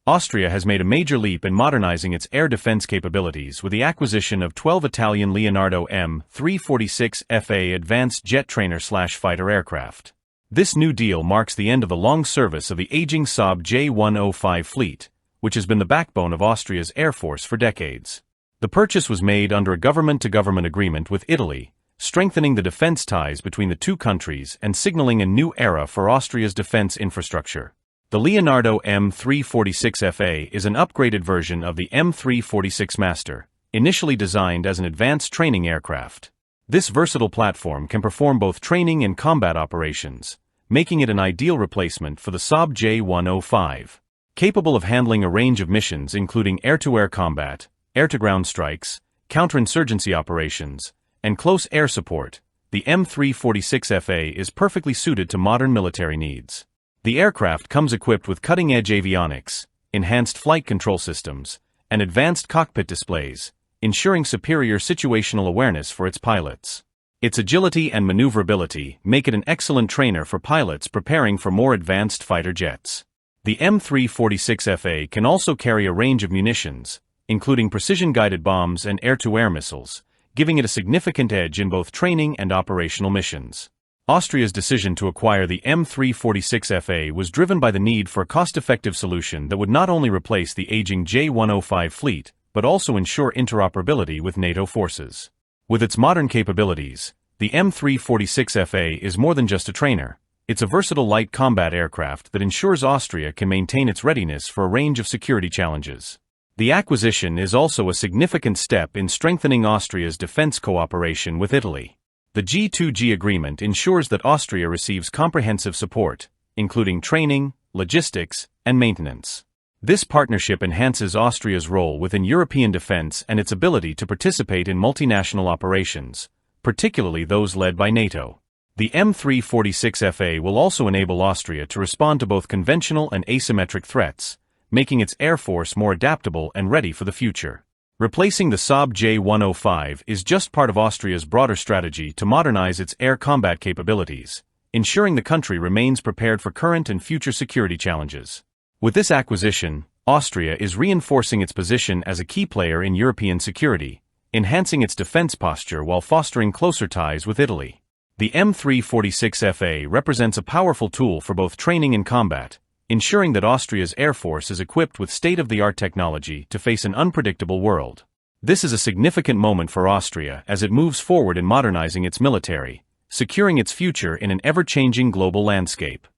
Austria has made a major leap in modernizing its air defense capabilities with the acquisition of 12 Italian Leonardo M346FA advanced jet trainer/fighter aircraft. This new deal marks the end of the long service of the aging SAAB J105 fleet, which has been the backbone of Austria's Air Force for decades. The purchase was made under a government-to-government agreement with Italy, strengthening the defense ties between the two countries and signaling a new era for Austria's defense infrastructure. The Leonardo M346FA is an upgraded version of the M346 Master, initially designed as an advanced training aircraft. This versatile platform can perform both training and combat operations, making it an ideal replacement for the SAAB J105. Capable of handling a range of missions including air-to-air combat, air-to-ground strikes, counterinsurgency operations, and close air support, the M346FA is perfectly suited to modern military needs. The aircraft comes equipped with cutting-edge avionics, enhanced flight control systems, and advanced cockpit displays, ensuring superior situational awareness for its pilots. Its agility and maneuverability make it an excellent trainer for pilots preparing for more advanced fighter jets. The M346FA can also carry a range of munitions, including precision-guided bombs and air-to-air missiles, giving it a significant edge in both training and operational missions. Austria's decision to acquire the M346FA was driven by the need for a cost-effective solution that would not only replace the aging J105 fleet, but also ensure interoperability with NATO forces. With its modern capabilities, the M346FA is more than just a trainer. It's a versatile light combat aircraft that ensures Austria can maintain its readiness for a range of security challenges. The acquisition is also a significant step in strengthening Austria's defense cooperation with Italy. The G2G agreement ensures that Austria receives comprehensive support, including training, logistics, and maintenance. This partnership enhances Austria's role within European defense and its ability to participate in multinational operations, particularly those led by NATO. The M346FA will also enable Austria to respond to both conventional and asymmetric threats, making its air force more adaptable and ready for the future. Replacing the SAAB J105 is just part of Austria's broader strategy to modernize its air combat capabilities, ensuring the country remains prepared for current and future security challenges. With this acquisition, Austria is reinforcing its position as a key player in European security, enhancing its defense posture while fostering closer ties with Italy. The M346FA represents a powerful tool for both training and combat, ensuring that Austria's Air Force is equipped with state-of-the-art technology to face an unpredictable world. This is a significant moment for Austria as it moves forward in modernizing its military, securing its future in an ever-changing global landscape.